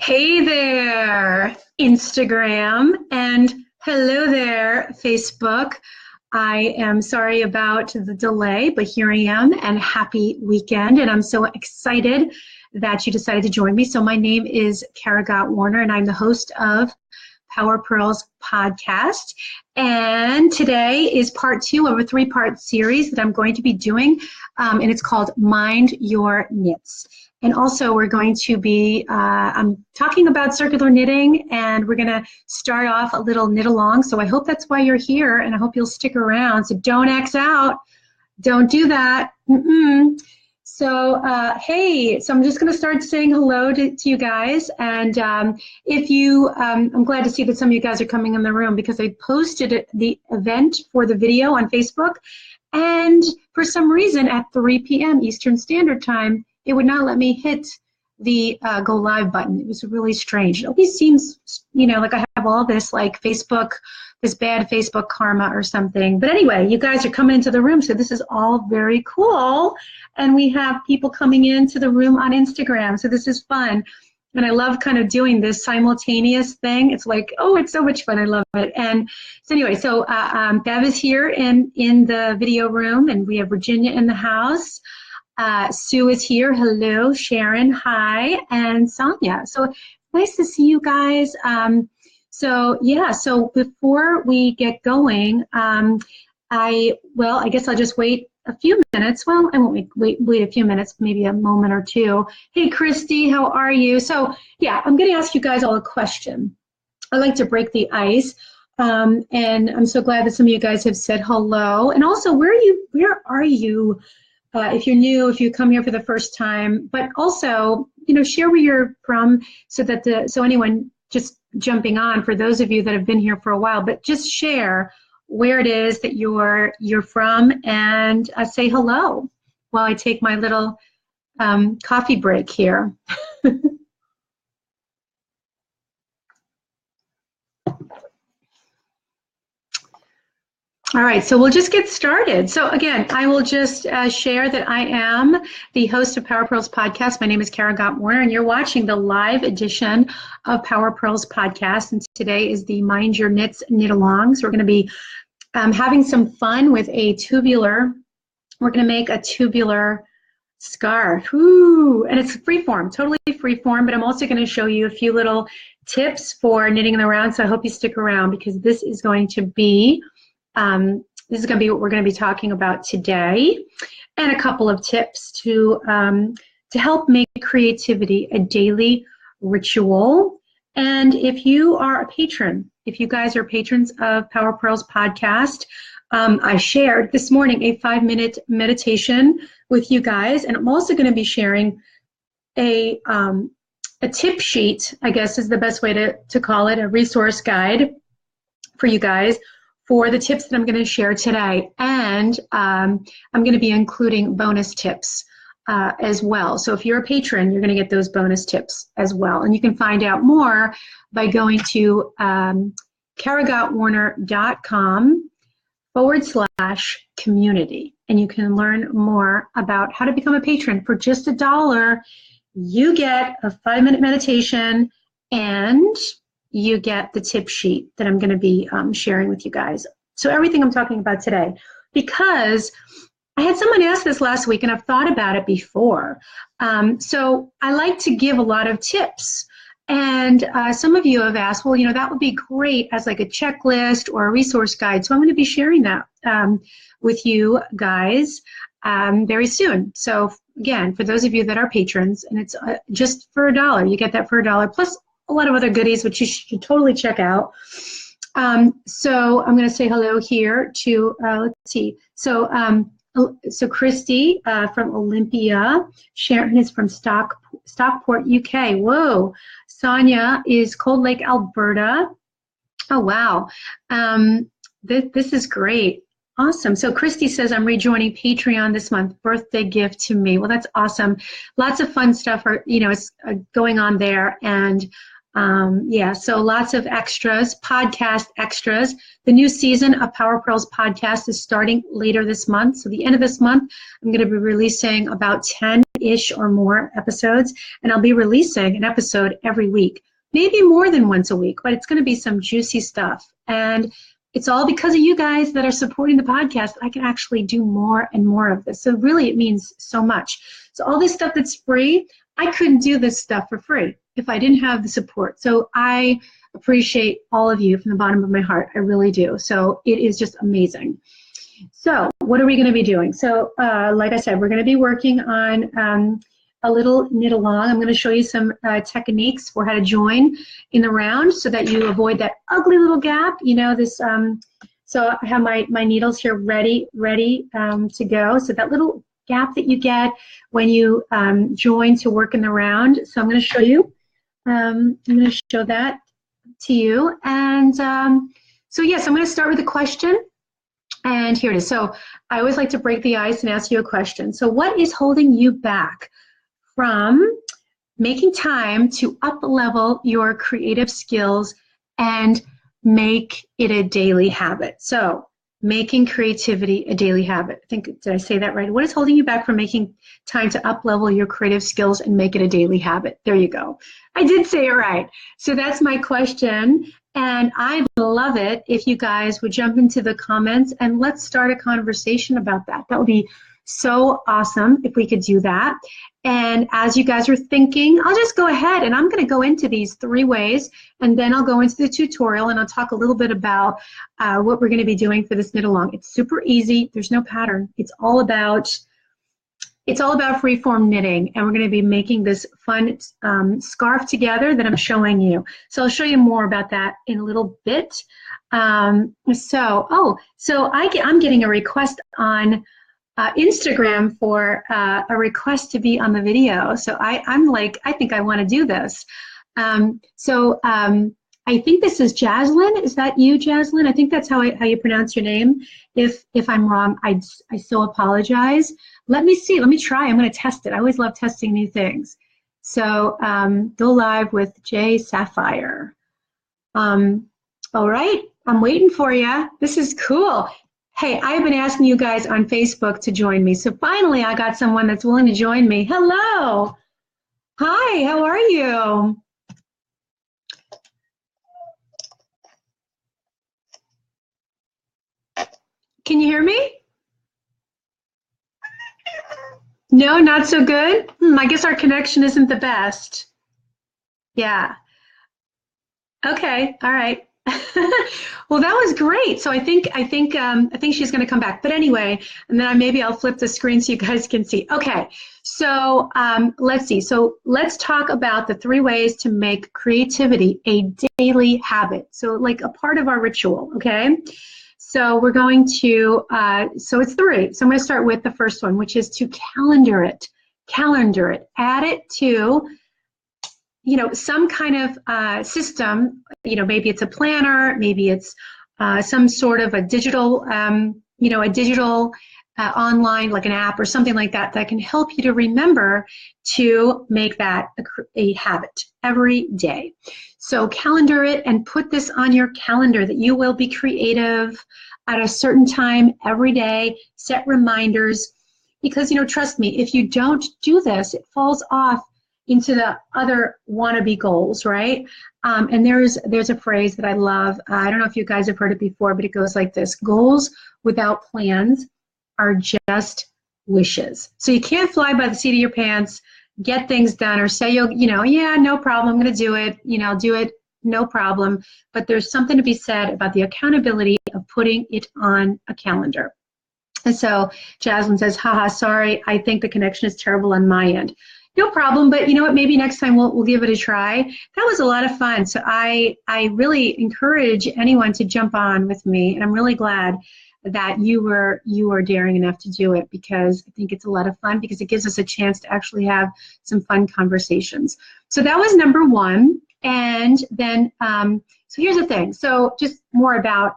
Hey there, Instagram, and hello there, Facebook. I am sorry about the delay, but here I am, and happy weekend, and I'm so excited that you decided to join me. So my name is Kara Gott Warner, and I'm the host of Power Purls Podcast, and today is part 2 of a 3-part series that I'm going to be doing, and it's called Mind Your Knits. And also we're going to be, I'm talking about circular knitting, and we're going to start off a little knit along. So I hope that's why you're here, and I hope you'll stick around. So don't X out. Don't do that. So, hey, so I'm just going to start saying hello to you guys. And if you, I'm glad to see that some of you guys are coming in the room because I posted the event for the video on Facebook. And for some reason at 3 p.m. Eastern Standard Time, it would not let me hit the go live button. It was really strange. It always seems, you know, like I have all this like Facebook, this bad Facebook karma or something. But anyway, you guys are coming into the room, so this is all very cool. And we have people coming into the room on Instagram, so this is fun. And I love kind of doing this simultaneous thing. It's like, oh, it's so much fun. I love it. And so anyway, so Bev is here in the video room, and we have Virginia in the house. Sue is here. Hello. Sharon. Hi. And Sonia. So nice to see you guys. So before we get going, I guess I'll just wait a few minutes. Well, I won't wait a few minutes, maybe a moment or two. Hey, Christy, how are you? So yeah, I'm going to ask you guys all a question. I like to break the ice. And I'm so glad that some of you guys have said hello. And also, where are you? If you're new, if you come here for the first time, but also, you know, share where you're from so that so anyone just jumping on, for those of you that have been here for a while, but just share where it is that you're from, and say hello while I take my little coffee break here. All right, so we'll just get started. So again, I will just share that I am the host of Power Purls Podcast. My name is Kara Gott Warner, and you're watching the live edition of Power Purls Podcast. And today is the Mind Your Knits Knit-Along. So we're going to be having some fun with a tubular. We're going to make a tubular scarf. Ooh, and it's freeform, totally freeform, but I'm also going to show you a few little tips for knitting around. So I hope you stick around because this is going to be what we're going to be talking about today, and a couple of tips to help make creativity a daily ritual. And if you are a patron, if you guys are patrons of Power Purls Podcast, I shared this morning a 5-minute meditation with you guys, and I'm also going to be sharing a tip sheet, I guess is the best way to call it, a resource guide for you guys for the tips that I'm going to share today. And I'm going to be including bonus tips as well. So if you're a patron, you're going to get those bonus tips as well. And you can find out more by going to karagottwarner.com/community. And you can learn more about how to become a patron. For just $1, you get a 5-minute meditation, and you get the tip sheet that I'm going to be sharing with you guys. So everything I'm talking about today, because I had someone ask this last week, and I've thought about it before. So I like to give a lot of tips. And some of you have asked, well, you know, that would be great as like a checklist or a resource guide. So I'm going to be sharing that with you guys very soon. So again, for those of you that are patrons, and it's just for $1, you get that for $1, plus a lot of other goodies, which you should totally check out. So I'm going to say hello here to, let's see. So Christy from Olympia. Sharon is from Stockport, UK. Whoa. Sonia is Cold Lake, Alberta. Oh, wow. This is great. Awesome. So Christy says, I'm rejoining Patreon this month. Birthday gift to me. Well, that's awesome. Lots of fun stuff is going on there. And yeah, so lots of extras, podcast extras. The new season of Power Purls Podcast is starting later this month. So the end of this month, I'm going to be releasing about 10 10-ish or more episodes, and I'll be releasing an episode every week, maybe more than once a week, but it's going to be some juicy stuff. And it's all because of you guys that are supporting the podcast that I can actually do more and more of this. So really, it means so much. So all this stuff that's free, I couldn't do this stuff for free if I didn't have the support. So I appreciate all of you from the bottom of my heart. I really do. So it is just amazing. So what are we going to be doing? So like I said, we're going to be working on a little knit along. I'm going to show you some techniques for how to join in the round so that you avoid that ugly little gap. You know, this, so I have my needles here ready to go. So that little gap that you get when you join to work in the round. So I'm going to show you. I'm going to show that to you. And so yes, I'm going to start with a question. And here it is. So I always like to break the ice and ask you a question. So what is holding you back from making time to up-level your creative skills and make it a daily habit? So making creativity a daily habit. I think, did I say that right? What is holding you back from making time to up-level your creative skills and make it a daily habit? There you go. I did say it right. So that's my question. And I'd love it if you guys would jump into the comments and let's start a conversation about that. That would be so awesome if we could do that. And as you guys are thinking, I'll just go ahead and I'm going to go into these 3 ways, and then I'll go into the tutorial and I'll talk a little bit about what we're going to be doing for this knit along. It's super easy. There's no pattern. It's all about freeform knitting, and we're going to be making this fun scarf together that I'm showing you. So I'll show you more about that in a little bit. I'm getting a request on Instagram for a request to be on the video. So I'm like, I think I want to do this. I think this is Jaslyn. Is that you, Jaslyn? I think that's how you pronounce your name. If I'm wrong, I so apologize. Let me see. Let me try. I'm going to test it. I always love testing new things. So go live with Jay Sapphire. All right. I'm waiting for you. This is cool. Hey, I've been asking you guys on Facebook to join me. So finally, I got someone that's willing to join me. Hello. Hi, how are you? Can you hear me? No, not so good? I guess our connection isn't the best. Yeah. Okay, all right. Well, that was great. So I think she's going to come back. But anyway, and then maybe I'll flip the screen so you guys can see. Okay, so let's see. So let's talk about the 3 ways to make creativity a daily habit. So like a part of our ritual, okay? So we're going to, so it's 3. So I'm going to start with the first one, which is to calendar it. Calendar it. Add it to, you know, some kind of system. You know, maybe it's a planner, maybe it's some sort of a digital, online, like an app or something like that, that can help you to remember to make that a habit every day. So calendar it and put this on your calendar that you will be creative at a certain time every day. Set reminders, because, you know, trust me, if you don't do this, it falls off into the other wannabe goals, right? And there's a phrase that I love. I don't know if you guys have heard it before, but it goes like this: goals without plans are just wishes. So you can't fly by the seat of your pants, get things done, or say, yeah, no problem, I'm going to do it, I'll do it, no problem. But there's something to be said about the accountability of putting it on a calendar. And so Jaslyn says, haha, sorry, I think the connection is terrible on my end. No problem, but you know what, maybe next time we'll give it a try. That was a lot of fun. So I really encourage anyone to jump on with me, and I'm really glad that you were daring enough to do it, because I think it's a lot of fun, because it gives us a chance to actually have some fun conversations. So that was number 1. And then, so here's the thing. So just more about,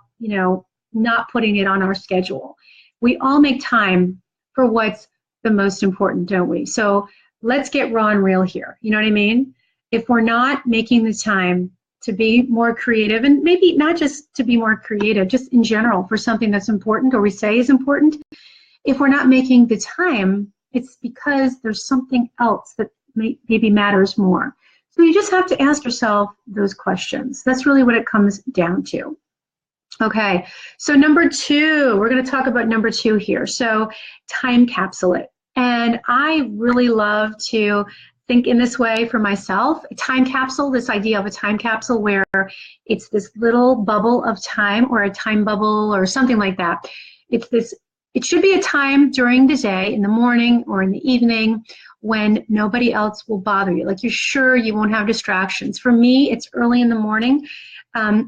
not putting it on our schedule. We all make time for what's the most important, don't we? So let's get raw and real here. You know what I mean? If we're not making the time to be more creative, and maybe not just to be more creative, just in general for something that's important or we say is important, if we're not making the time it's because there's something else that maybe matters more. So you just have to ask yourself those questions. That's really what it comes down to. Okay, so number 2, we're going to talk about number 2 here. So time capsule it. And I really love to think in this way for myself. A time capsule, this idea of a time capsule where it's this little bubble of time, or a time bubble or something like that. It should be a time during the day, in the morning or in the evening, when nobody else will bother you. Like, you're sure you won't have distractions. For me, it's early in the morning.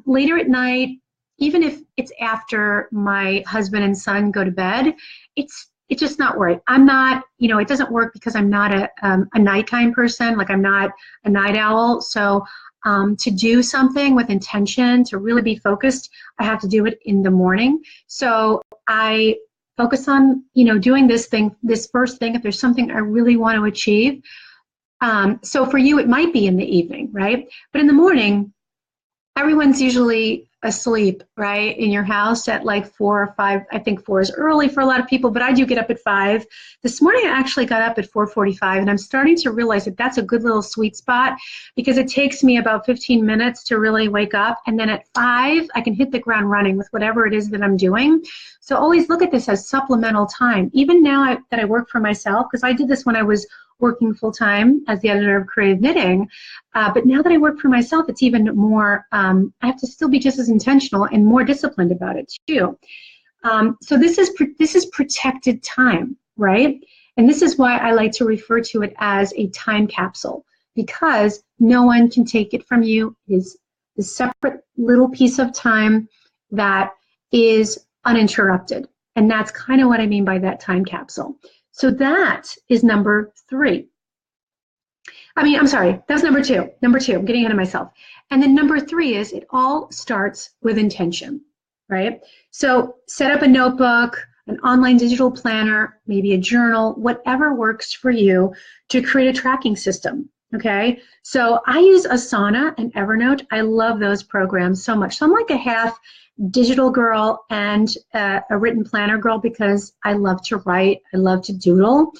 Later at night, even if it's after my husband and son go to bed, it's just not worth it. I'm not, it doesn't work because I'm not a nighttime person. Like, I'm not a night owl. So to do something with intention, to really be focused, I have to do it in the morning. So I focus on, doing this first thing, if there's something I really want to achieve. So for you, it might be in the evening, right? But in the morning, everyone's usually asleep, right, in your house at like 4 or 5. I think 4 is early for a lot of people, but I do get up at 5. This morning I actually got up at 4:45, and I'm starting to realize that that's a good little sweet spot, because it takes me about 15 minutes to really wake up, and then at 5 I can hit the ground running with whatever it is that I'm doing. So always look at this as supplemental time. Even now that I work for myself, because I did this when I was working full-time as the editor of Creative Knitting, but now that I work for myself, it's even more, I have to still be just as intentional and more disciplined about it too. So this is protected time, right? And this is why I like to refer to it as a time capsule, because no one can take it from you. It is a separate little piece of time that is uninterrupted. And that's kind of what I mean by that time capsule. So that is number 3. I'm sorry, that's number 2. Number 2, I'm getting ahead of myself. And then number 3 is, it all starts with intention, right? So set up a notebook, an online digital planner, maybe a journal, whatever works for you, to create a tracking system, okay? So I use Asana and Evernote. I love those programs so much. So I'm like a half digital girl and a written planner girl, because I love to write, I love to doodle.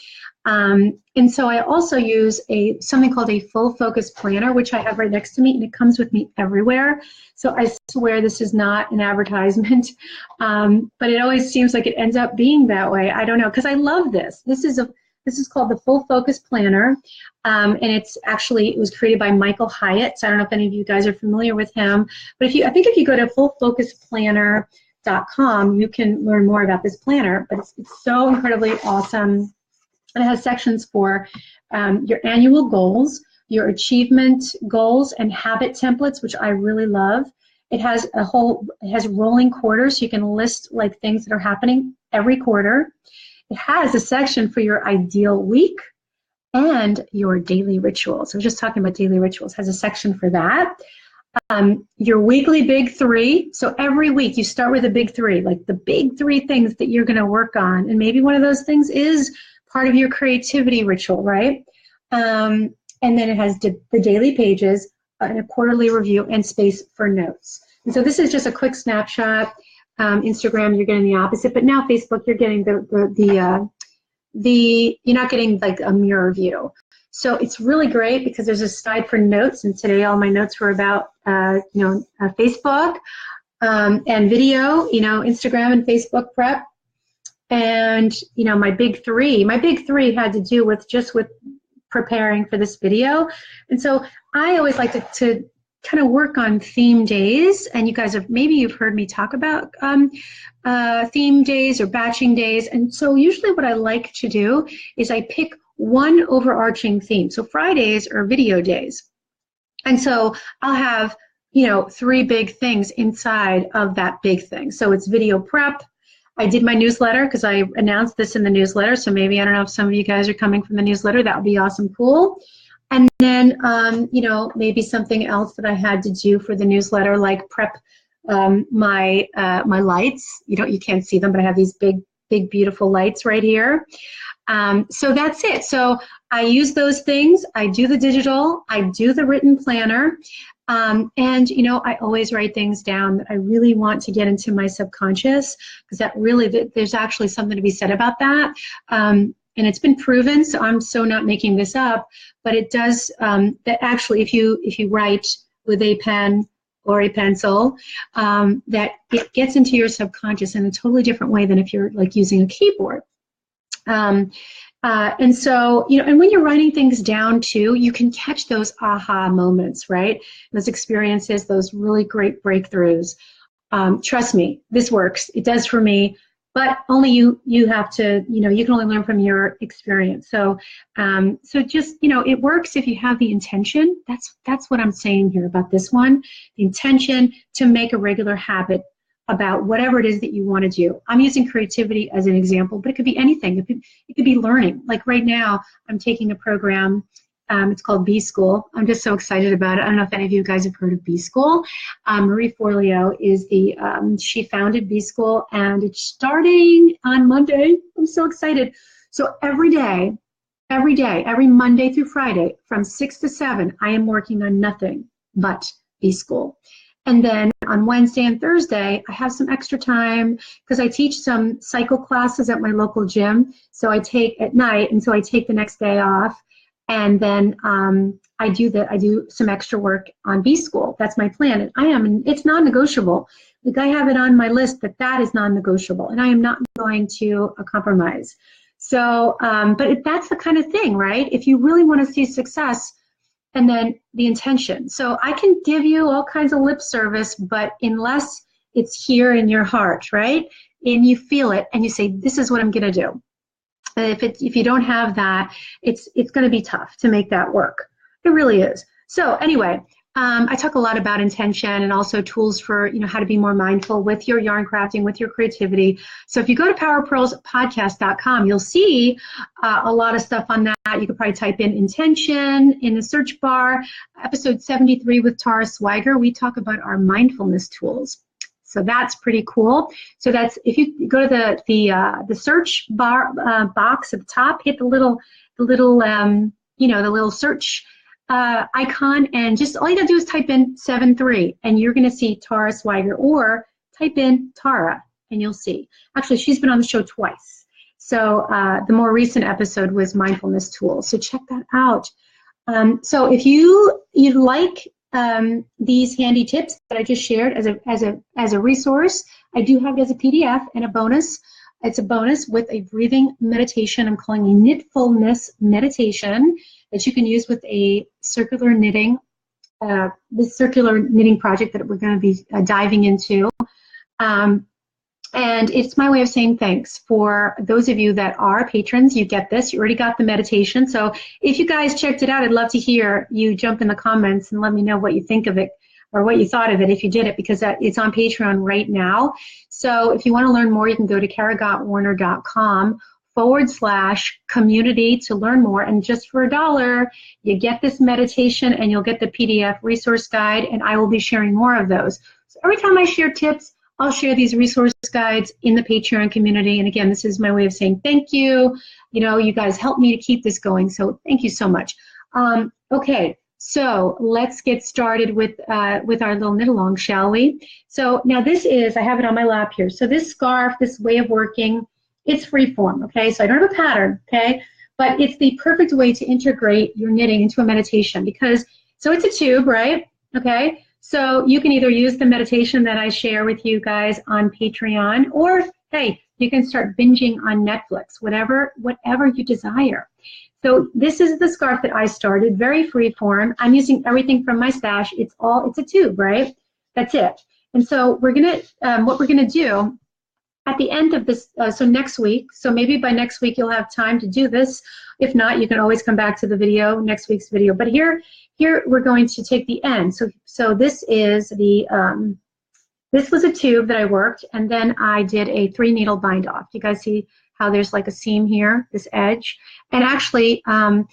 And so I also use something called a full focus planner, which I have right next to me, and it comes with me everywhere. So I swear this is not an advertisement, but it always seems like it ends up being that way. I don't know, because I love this. This is called the Full Focus Planner, and it was created by Michael Hyatt. So I don't know if any of you guys are familiar with him, but I think if you go to fullfocusplanner.com, you can learn more about this planner. But it's so incredibly awesome. And it has sections for your annual goals, your achievement goals, and habit templates, which I really love. It has rolling quarters, so you can list like things that are happening every quarter. It has a section for your ideal week and your daily rituals. I was just talking about daily rituals. It has a section for that. Your weekly big 3. So every week you start with a big 3, like the big 3 things that you're going to work on. And maybe one of those things is part of your creativity ritual, right? And then it has the daily pages, and a quarterly review, and space for notes. And so this is just a quick snapshot. Instagram, you're getting the opposite, but now Facebook, you're getting you're not getting like a mirror view. So it's really great because there's a side for notes, and today all my notes were about Facebook and video, Instagram and Facebook prep. And my big 3 had to do with preparing for this video. And so I always like to kind of work on theme days, and you guys you've heard me talk about theme days or batching days. And so usually what I like to do is I pick one overarching theme. So Fridays are video days, and so I'll have 3 big things inside of that big thing. So it's video prep. I did my newsletter because I announced this in the newsletter, so maybe, I don't know if some of you guys are coming from the newsletter, that would be awesome, cool. And then, maybe something else that I had to do for the newsletter, like prep my lights. You can't see them, but I have these big, beautiful lights right here. So that's it. So I use those things. I do the digital. I do the written planner. And I always write things down that I really want to get into my subconscious, because there's actually something to be said about that. and it's been proven, so I'm so not making this up, but it does, that actually if you write with a pen or a pencil, that it gets into your subconscious in a totally different way than if you're like using a keyboard. And so, and when you're writing things down too, you can catch those aha moments, right? Those experiences, those really great breakthroughs. Trust me, this works. It does for me, but only you have to, you can only learn from your experience. So, so just, it works if you have the intention. That's what I'm saying here about this one, the intention to make a regular habit about whatever it is that you want to do. I'm using creativity as an example, but it could be anything. It could be learning. Like right now, I'm taking a program. It's called B School. I'm just so excited about it. I don't know if any of you guys have heard of B School. Marie Forleo is she founded B School, and it's starting on Monday. I'm so excited. So every Monday through Friday, from 6 to 7, I am working on nothing but B School. And then on Wednesday and Thursday, I have some extra time because I teach some cycle classes at my local gym. So I take at night, and so I take the next day off. And then I do some extra work on B School. That's my plan. And it's non-negotiable. Like I have it on my list that is non-negotiable, and I am not going to compromise. So, but that's the kind of thing, right? If you really want to see success, and then the intention. So I can give you all kinds of lip service, but unless it's here in your heart, right? And you feel it, and you say, "This is what I'm going to do." If you don't have that, it's going to be tough to make that work. It really is. So anyway, I talk a lot about intention and also tools for how to be more mindful with your yarn crafting, with your creativity. So if you go to powerpurlspodcast.com, you'll see a lot of stuff on that. You could probably type in intention in the search bar. Episode 73 with Tara Swiger, we talk about our mindfulness tools. So that's pretty cool. So that's, if you go to the search bar box at the top, hit the little search icon, and just all you gotta do is type in 73, and you're gonna see Tara Swiger, or type in Tara and you'll see. Actually, she's been on the show twice. So the more recent episode was mindfulness tools. So check that out. So if you'd like these handy tips that I just shared as a resource, I do have it as a PDF and a bonus. It's a bonus with a breathing meditation I'm calling a knitfulness meditation that you can use with a circular knitting, this circular knitting project that we're going to be diving into. And it's my way of saying thanks. For those of you that are patrons, you get this. You already got the meditation. So if you guys checked it out, I'd love to hear you jump in the comments and let me know what you think of it or what you thought of it if you did it, because it's on Patreon right now. So if you want to learn more, you can go to karagottwarner.com/community to learn more. And just for $1, you get this meditation and you'll get the PDF resource guide, and I will be sharing more of those. So every time I share tips, I'll share these resource guides in the Patreon community. And again, this is my way of saying thank you. You guys help me to keep this going, so thank you so much. Okay, so let's get started with our little knit along, shall we? So now this is, I have it on my lap here. So this scarf, this way of working, it's freeform, okay? So I don't have a pattern, okay? But it's the perfect way to integrate your knitting into a meditation because, so it's a tube, right? Okay? So you can either use the meditation that I share with you guys on Patreon, or hey, you can start binging on Netflix, whatever you desire. So this is the scarf that I started, very free form. I'm using everything from my stash. It's a tube, right? That's it. And so what we're gonna do at the end of this, so next week, so maybe by next week you'll have time to do this. If not, you can always come back to the video, next week's video. But here we're going to take the end. So this is this was a tube that I worked, and then I did a 3-needle bind off. You guys see how there's like a seam here, this edge? And actually,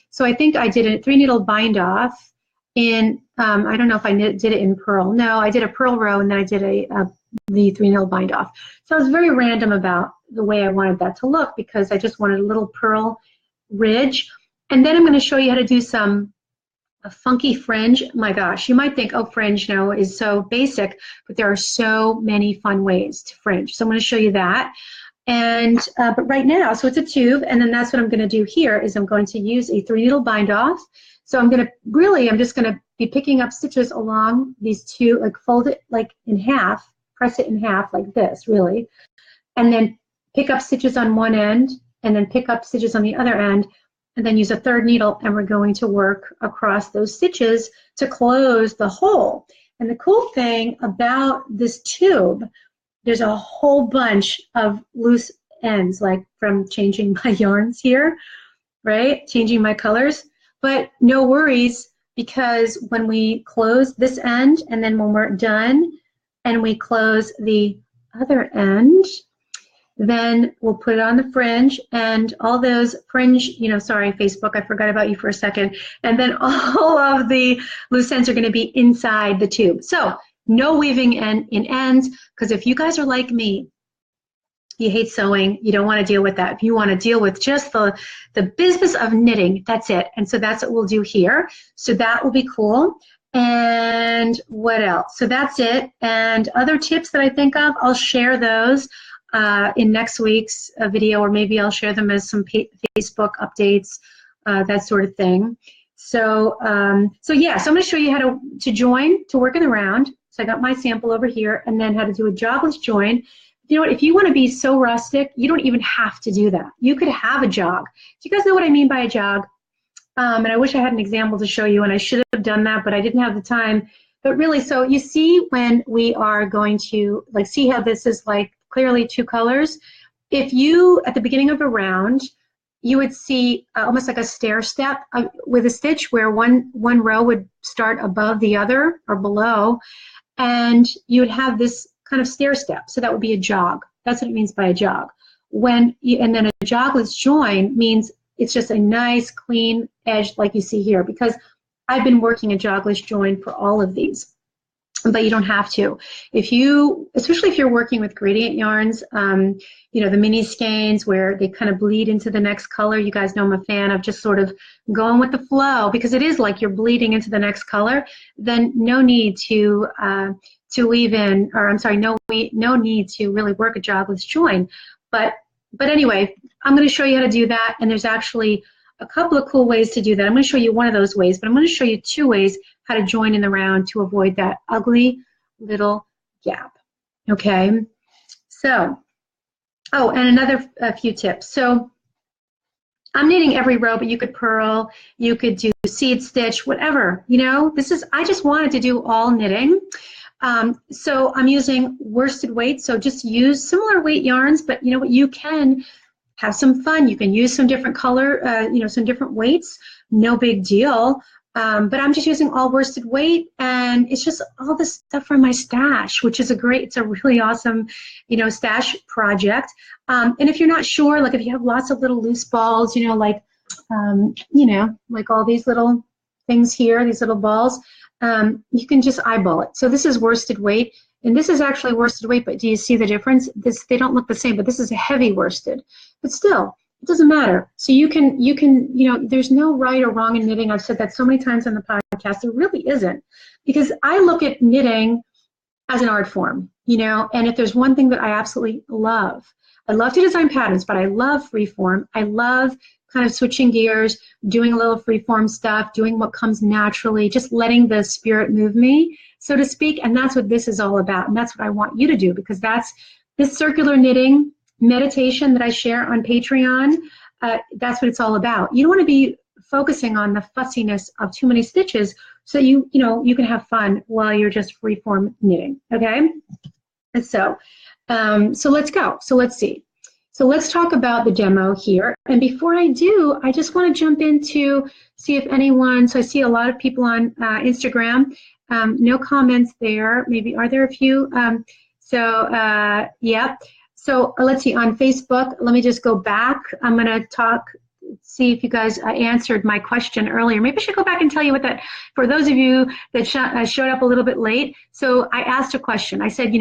so I think I did a 3-needle bind off in, I don't know if I did it in purl. No, I did a purl row, and then I did the 3-needle bind off. So I was very random about the way I wanted that to look because I just wanted a little purl ridge. And then I'm going to show you how to do a funky fringe. My gosh, you might think, oh, fringe is so basic, but there are so many fun ways to fringe. So I'm going to show you that. And but right now, so it's a tube, and then that's what I'm going to do here is I'm going to use a 3-needle bind off. So I'm just going to be picking up stitches along these two, like fold it like in half, press it in half like this, really, and then pick up stitches on one end, and then pick up stitches on the other end, and then use a 3rd needle, and we're going to work across those stitches to close the hole. And the cool thing about this tube, there's a whole bunch of loose ends, like from changing my yarns here, right? Changing my colors. But no worries, because when we close this end, and then when we're done, and we close the other end, then we'll put it on the fringe, and all those fringe, sorry, Facebook, I forgot about you for a second, and then all of the loose ends are going to be inside the tube. So no weaving in ends, because if you guys are like me, you hate sewing, you don't want to deal with that. If you want to deal with just the business of knitting, that's it. And so that's what we'll do here. So that will be cool. And what else? So that's it. And other tips that I think of, I'll share those in next week's video, or maybe I'll share them as some Facebook updates, that sort of thing. So yeah, so I'm going to show you how to join, to work in the round. So I got my sample over here, and then how to do a jogless join. You know what, if you want to be so rustic, you don't even have to do that. You could have a jog. Do you guys know what I mean by a jog? And I wish I had an example to show you, and I should have done that, but I didn't have the time. But really, so you see when we are going to, like, see how this is like clearly 2 colors? If you, at the beginning of a round, you would see almost like a stair step with a stitch where one row would start above the other or below, and you would have this kind of stair step. So that would be a jog. That's what it means by a jog. And then a jogless join means it's just a nice clean edge like you see here, because I've been working a jogless join for all of these. But you don't have to. Especially if you're working with gradient yarns, the mini skeins where they kind of bleed into the next color. You guys know I'm a fan of just sort of going with the flow, because it is like you're bleeding into the next color. Then no need to weave in, or I'm sorry, no need to really work a jogless join. But anyway, I'm going to show you how to do that, and there's actually a couple of cool ways to do that. I'm going to show you one of those ways, but I'm going to show you 2 ways how to join in the round to avoid that ugly little gap. Okay, so, and another few tips. So I'm knitting every row, but you could purl, you could do seed stitch, whatever, I just wanted to do all knitting. So I'm using worsted weight, so just use similar weight yarns, but you know what, you can have some fun. You can use some different color, some different weights, no big deal. But I'm just using all worsted weight, and it's just all this stuff from my stash, which is it's a really awesome, stash project. And if you're not sure, like if you have lots of little loose balls, like all these little things here, these little balls, you can just eyeball it. So this is worsted weight, and this is actually worsted weight, but do you see the difference? They don't look the same, but this is a heavy worsted. But still, it doesn't matter. So you can, there's no right or wrong in knitting. I've said that so many times on the podcast. There really isn't, because I look at knitting as an art form, and if there's one thing that I absolutely love, I love to design patterns, but I love freeform. I love kind of switching gears, doing a little freeform stuff, doing what comes naturally, just letting the spirit move me, so to speak. And that's what this is all about. And that's what I want you to do, because that's this circular knitting meditation that I share on Patreon. That's what it's all about. You don't want to be focusing on the fussiness of too many stitches, so you can have fun while you're just freeform knitting. Okay. And so let's go. So let's see. So let's talk about the demo here. And before I do, I just want to jump into see if anyone. So I see a lot of people on Instagram. No comments there. Maybe are there a few? Yeah. So let's see, on Facebook, let me just go back. I'm going to see if you guys answered my question earlier. Maybe I should go back and tell you what that, for those of you that showed up a little bit late. So I asked a question. I said,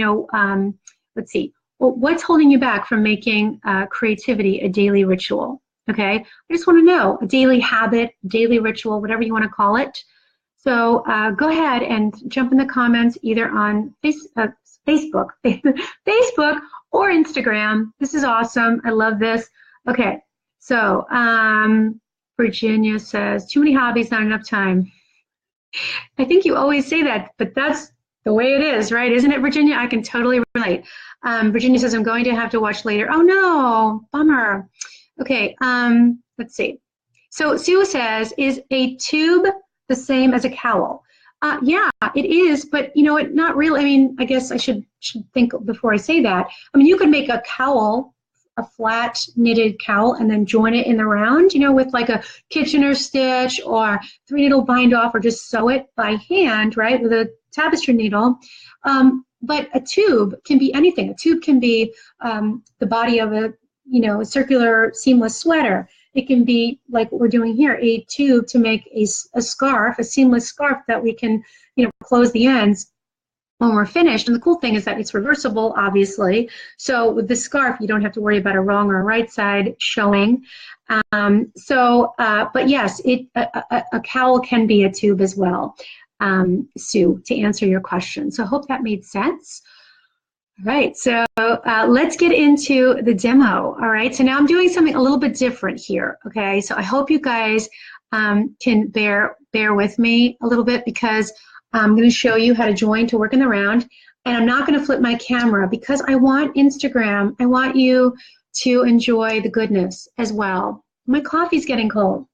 let's see, well, what's holding you back from making creativity a daily ritual? Okay, I just want to know, a daily habit, daily ritual, whatever you want to call it. So go ahead and jump in the comments either on Facebook, or Instagram. This is awesome. I love this. Okay, so Virginia says, too many hobbies, not enough time. I think you always say that, but that's the way it is, right? Isn't it, Virginia? I can totally relate. Virginia says, I'm going to have to watch later. Oh, no, bummer. Okay, let's see. So Sue says, is a tube the same as a cowl? Yeah, it is, but you know what, not really. I mean, I guess I should think before I say that. I mean, you could make a cowl, a flat knitted cowl, and then join it in the round, you know, with like a Kitchener stitch or 3-needle bind off, or just sew it by hand, right, with a tapestry needle. But a tube can be anything. A tube can be the body of a, you know, a circular seamless sweater. It can be like what we're doing here, a tube to make a scarf, a seamless scarf that we can, you know, close the ends when we're finished. And the cool thing is that it's reversible, obviously. So with the scarf, you don't have to worry about a wrong or a right side showing. But yes, a cowl can be a tube as well, Sue, to answer your question. So I hope that made sense. All right, so let's get into the demo. All right, so now I'm doing something a little bit different here. Okay, so I hope you guys can bear with me a little bit, because I'm going to show you how to join to work in the round, and I'm not going to flip my camera because I want Instagram. I want you to enjoy the goodness as well. My coffee's getting cold.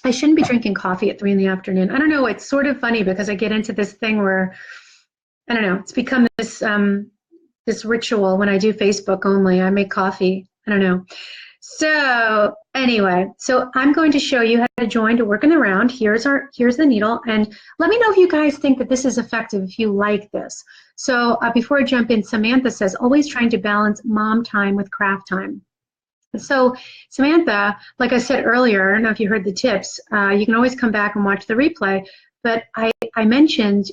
I shouldn't be drinking coffee at 3 in the afternoon. I don't know. It's sort of funny because I get into this thing where, I don't know, it's become this this ritual when I do Facebook only. I make coffee. I don't know. So anyway, so I'm going to show you how to join to work in the round. Here's the needle, and let me know if you guys think that this is effective, if you like this. So before I jump in, Samantha says, always trying to balance mom time with craft time. So Samantha, like I said earlier, I don't know if you heard the tips, you can always come back and watch the replay, but I mentioned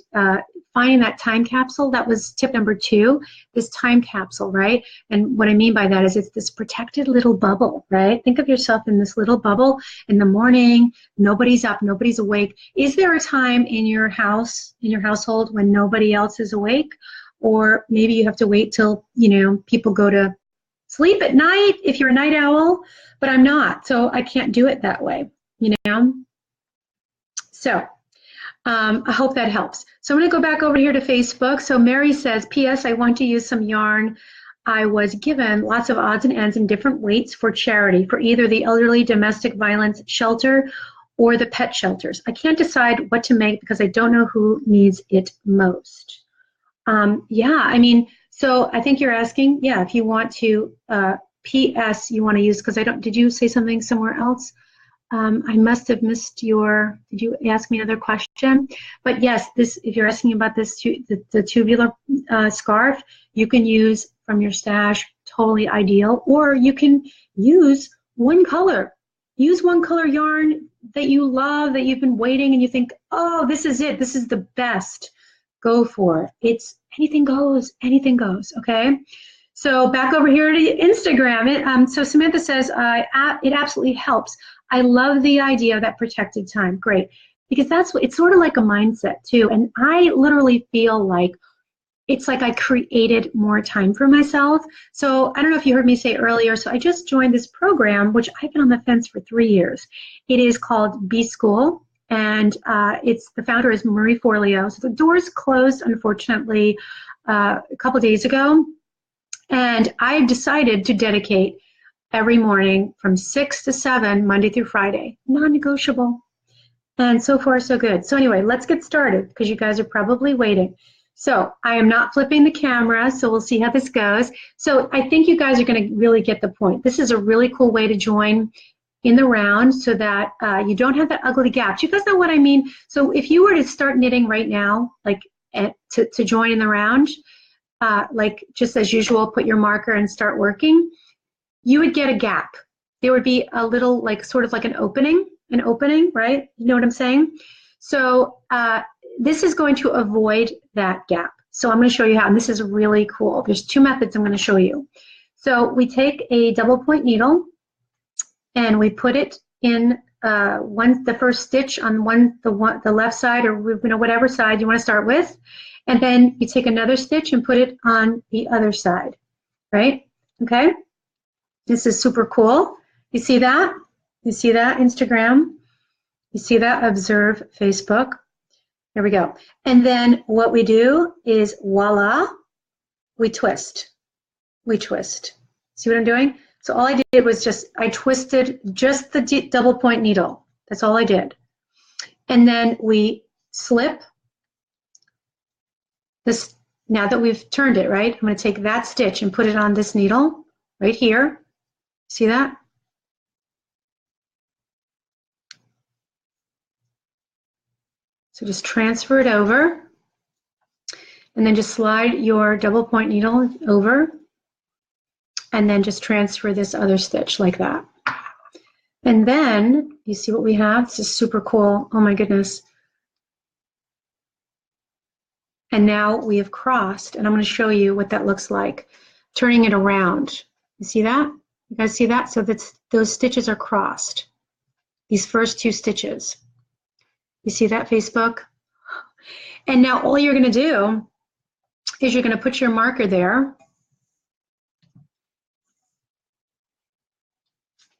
finding that time capsule. That was tip number 2, this time capsule, right? And what I mean by that is it's this protected little bubble, right? Think of yourself in this little bubble in the morning, nobody's up, nobody's awake. Is there a time in your house, in your household, when nobody else is awake? Or maybe you have to wait till, you know, people go to sleep at night if you're a night owl, but I'm not, so I can't do it that way, you know? So I hope that helps. So I'm going to go back over here to Facebook. So Mary says, P.S. I want to use some yarn. I was given lots of odds and ends and different weights for charity for either the elderly domestic violence shelter or the pet shelters. I can't decide what to make because I don't know who needs it most. Yeah, I mean, so I think you're asking, yeah, if you want to, P.S. you want to use, because I don't, did you say something somewhere else? I must have missed your, did you ask me another question? But yes, this, if you're asking about this, the tubular scarf, you can use from your stash, totally ideal, or you can use one color. Use one color yarn that you love, that you've been waiting and you think, oh, this is it, this is the best. Go for it. It's anything goes, okay? So back over here to Instagram. So Samantha says, it absolutely helps. I love the idea of that protected time. Great. Because that's what, it's sort of like a mindset too. And I literally feel like it's like I created more time for myself. So I don't know if you heard me say earlier, so I just joined this program, which I've been on the fence for 3 years. It is called B School, and the founder is Marie Forleo. So the doors closed, unfortunately, a couple days ago. And I decided to dedicate every morning from 6 to 7, Monday through Friday, non-negotiable. And so far, so good. So anyway, let's get started because you guys are probably waiting. So I am not flipping the camera, so we'll see how this goes. So I think you guys are going to really get the point. This is a really cool way to join in the round so that you don't have that ugly gap. Do you guys know what I mean? So if you were to start knitting right now, like to join in the round, like just as usual, put your marker and start working, you would get a gap. There would be a little, like, sort of like an opening, right? You know what I'm saying? So this is going to avoid that gap. So I'm going to show you how, and this is really cool. There's 2 methods I'm going to show you. So we take a double point needle and we put it in the first stitch on the left side, or whatever side you want to start with, and then you take another stitch and put it on the other side, right? Okay. This is super cool. You see that? You see that, Instagram? You see that? Observe Facebook. There we go. And then what we do is, voila, we twist. We twist. See what I'm doing? So all I did was I twisted just the double point needle. That's all I did. And then we slip this. Now that we've turned it, right? I'm going to take that stitch and put it on this needle right here. See that? So just transfer it over, and then just slide your double point needle over, and then just transfer this other stitch like that. And then you see what we have? This is super cool. Oh my goodness. And now we have crossed, and I'm going to show you what that looks like, turning it around. You see that? You guys see that? So those stitches are crossed, these first two stitches. You see that, Facebook? And now all you're going to do is you're going to put your marker there.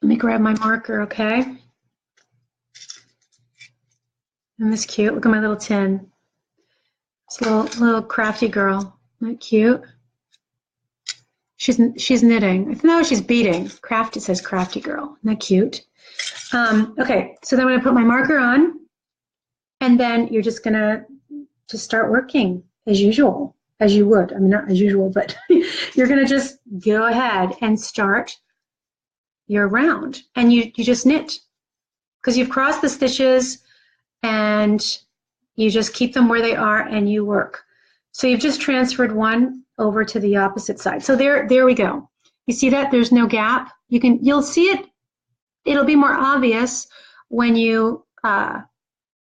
Let me grab my marker, okay? Isn't this cute? Look at my little tin. This little crafty girl. Isn't that cute? She's knitting. No, she's beading. Craft, it says crafty girl. Isn't that cute? Okay, so then I'm going to put my marker on, and then you're just going to just start working as usual, as you would. I mean, not as usual, but you're going to just go ahead and start your round, and you just knit, because you've crossed the stitches, and you just keep them where they are, and you work. So you've just transferred one over to the opposite side. So there we go. You see that there's no gap. You'll see it. It'll be more obvious when you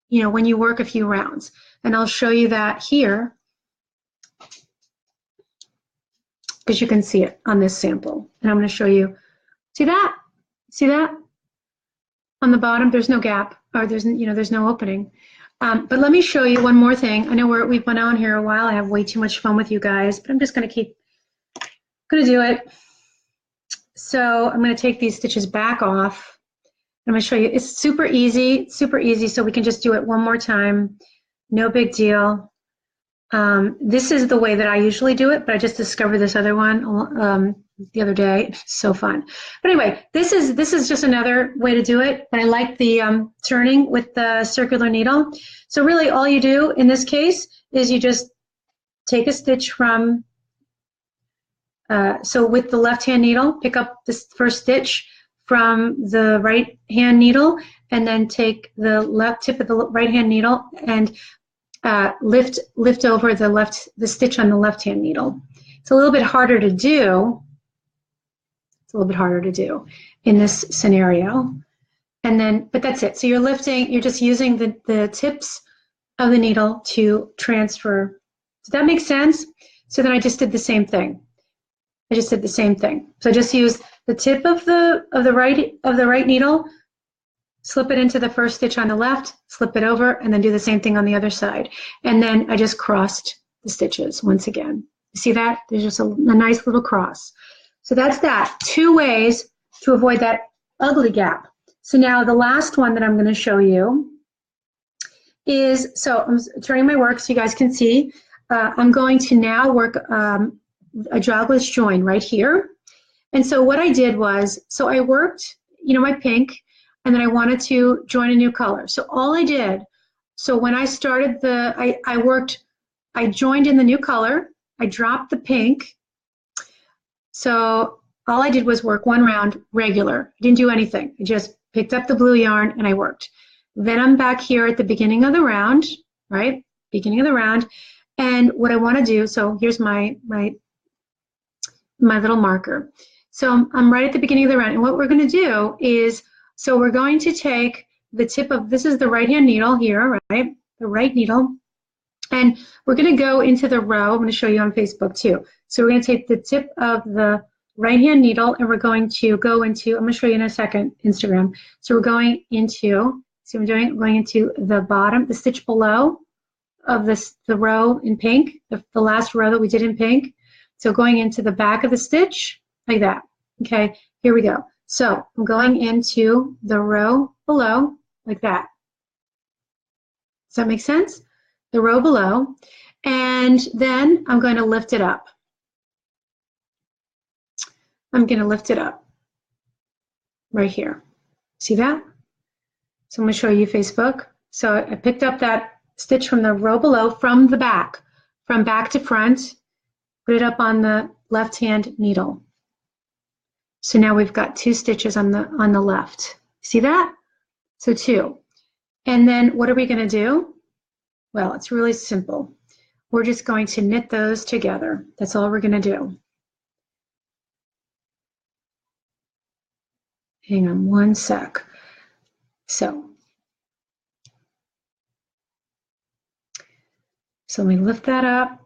when you work a few rounds, and I'll show you that here, because you can see it on this sample. And I'm going to show you. See that? See that? On the bottom, there's no gap, or there's no opening. But let me show you one more thing. I know we've been on here a while. I have way too much fun with you guys, but I'm just going to do it. So I'm going to take these stitches back off. I'm going to show you. It's super easy, so we can just do it one more time. No big deal. This is the way that I usually do it, but I just discovered this other one the other day. It's so fun. But anyway, this is just another way to do it. And I like the turning with the circular needle. So really all you do in this case is you just take a stitch from, so with the left hand needle, pick up this first stitch from the right hand needle, and then take the left tip of the right hand needle and lift over the stitch on the left hand needle. It's a little bit harder to do. It's a little bit harder to do in this scenario. And then, but that's it. So you're just using the tips of the needle to transfer. Does that make sense? So then I just did the same thing. So I just used the tip of the right needle, slip it into the first stitch on the left, slip it over, and then do the same thing on the other side. And then I just crossed the stitches once again. You see that? There's just a nice little cross. So that's that. 2 ways to avoid that ugly gap. So now the last one that I'm going to show you is, so I'm turning my work so you guys can see. I'm going to now work a jogless join right here. And so what I did was, so I worked, my pink, and then I wanted to join a new color. So all I did, so when I started I joined in the new color, I dropped the pink. So all I did was work one round regular. I didn't do anything. I just picked up the blue yarn and I worked. Then I'm back here at the beginning of the round, right? Beginning of the round. And what I want to do, so here's my little marker. So I'm right at the beginning of the round. And what we're going to do is, so we're going to take the tip of, this is the right hand needle here, right? The right needle. And we're going to go into the row. I'm going to show you on Facebook too. So we're going to take the tip of the right hand needle, and we're going to go into, I'm going to show you in a second, Instagram. So we're going into, see what I'm doing? Going into the bottom, the stitch below of this, the row in pink, the last row that we did in pink. So going into the back of the stitch like that. Okay, here we go. So I'm going into the row below like that. Does that make sense? The row below. And then I'm going to lift it up. I'm going to lift it up right here. See that? So I'm going to show you Facebook. So I picked up that stitch from the row below from the back, from back to front, put it up on the left hand needle. So now we've got 2 stitches on the left. See that? So 2. And then what are we going to do? Well, it's really simple. We're just going to knit those together. That's all we're going to do. Hang on one sec. So let me lift that up.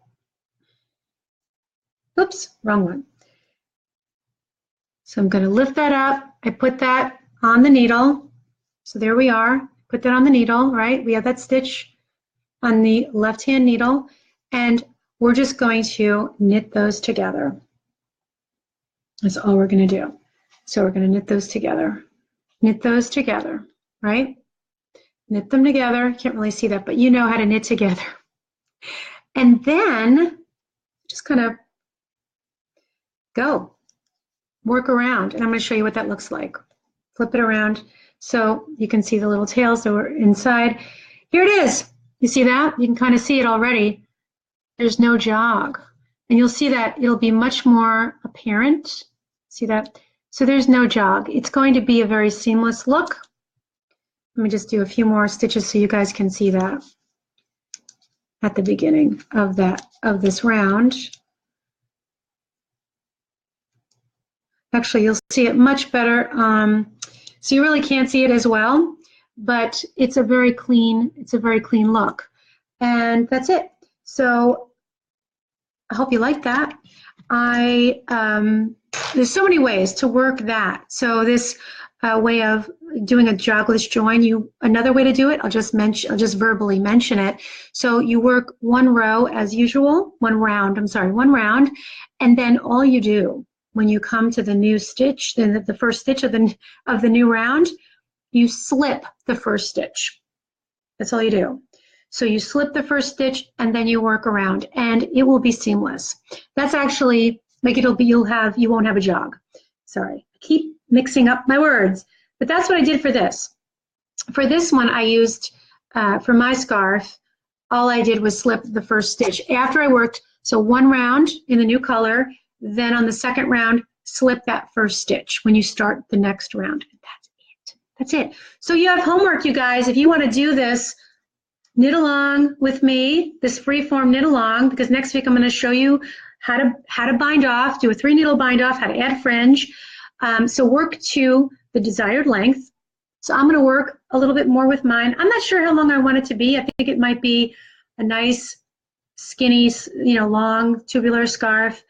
Oops, wrong one. So I'm going to lift that up. I put that on the needle. So there we are. Put that on the needle, right? We have that stitch on the left-hand needle, and we're just going to knit those together. That's all we're going to do. So we're going to knit those together. Knit those together, right? Knit them together. Can't really see that, but you know how to knit together. And then just kind of go. Work around, and I'm going to show you what that looks like. Flip it around so you can see the little tails that were inside. Here it is. You see that? You can kind of see it already. There's no jog. And you'll see that it'll be much more apparent. See that? So there's no jog. It's going to be a very seamless look. Let me just do a few more stitches so you guys can see that at the beginning of this round. Actually, you'll see it much better. So you really can't see it as well, but it's a very clean look. And that's it. So I hope you like that. There's so many ways to work that. So this way of doing a jogless join, another way to do it, I'll just verbally mention it. So you work one row as usual, one round, and then all you do when you come to the new stitch, then the first stitch of the new round, you slip the first stitch. That's all you do. So you slip the first stitch and then you work around, and it will be seamless. That's actually like you won't have a jog. Sorry, I keep mixing up my words, but that's what I did for this. For this one, I used for my scarf. All I did was slip the first stitch after I worked. So one round in the new color. Then on the second round, slip that first stitch when you start the next round. That's it. That's it. So you have homework, you guys. If you want to do this, knit along with me, this freeform knit along, because next week I'm going to show you how to bind off, do a 3 needle bind off, how to add fringe. So work to the desired length. So I'm going to work a little bit more with mine. I'm not sure how long I want it to be. I think it might be a nice, skinny, long tubular scarf.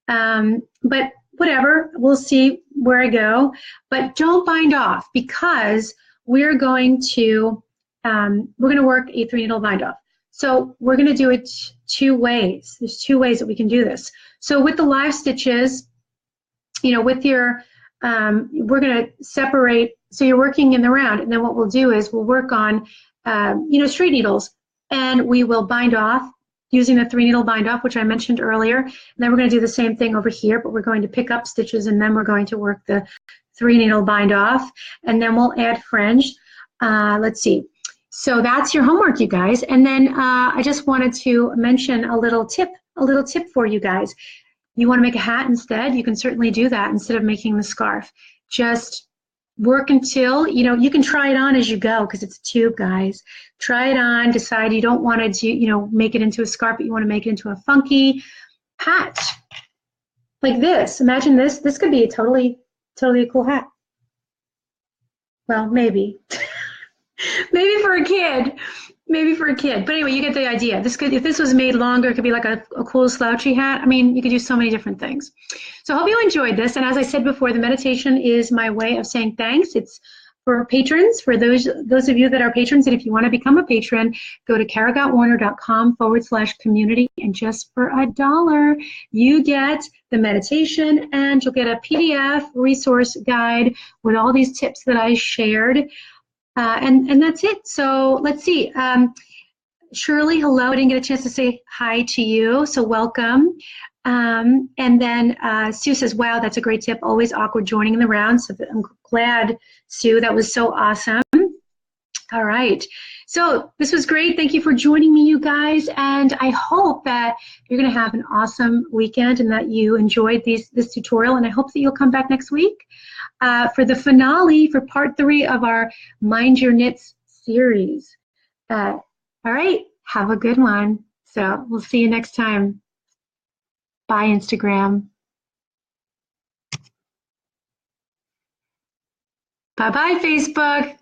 But whatever, we'll see where I go. But don't bind off, because we're going to work a 3 needle bind off. So we're going to do it 2 ways. There's 2 ways that we can do this. So with the live stitches, with your, we're going to separate. So you're working in the round, and then what we'll do is we'll work on, straight needles, and we will bind off using the 3 needle bind off, which I mentioned earlier. And then we're going to do the same thing over here, but we're going to pick up stitches, and then we're going to work the 3 needle bind off, and then we'll add fringe. Let's see. So that's your homework, you guys. And then I just wanted to mention a little tip for you guys. You want to make a hat instead? You can certainly do that instead of making the scarf. Just work until, you can try it on as you go, because it's a tube, guys. Try it on, decide you don't want to do, make it into a scarf, but you want to make it into a funky hat. Like this. Imagine this. This could be a totally a cool hat. Well, maybe. Maybe for a kid. Maybe for a kid. But anyway, you get the idea. This could, if this was made longer, it could be like a cool slouchy hat. I mean, you could do so many different things. So I hope you enjoyed this. And as I said before, the meditation is my way of saying thanks. It's for patrons, for those of you that are patrons. And if you want to become a patron, go to karagottwarner.com/community. And just for $1, you get the meditation and you'll get a PDF resource guide with all these tips that I shared. And that's it. So let's see. Shirley, hello. I didn't get a chance to say hi to you, so welcome. And then Sue says, wow, that's a great tip. Always awkward joining in the round. So I'm glad, Sue. That was so awesome. All right. So this was great. Thank you for joining me, you guys. And I hope that you're going to have an awesome weekend and that you enjoyed this tutorial. And I hope that you'll come back next week for the finale for part 3 of our Mind Your Knits series. All right. Have a good one. So we'll see you next time. Bye, Instagram. Bye-bye, Facebook.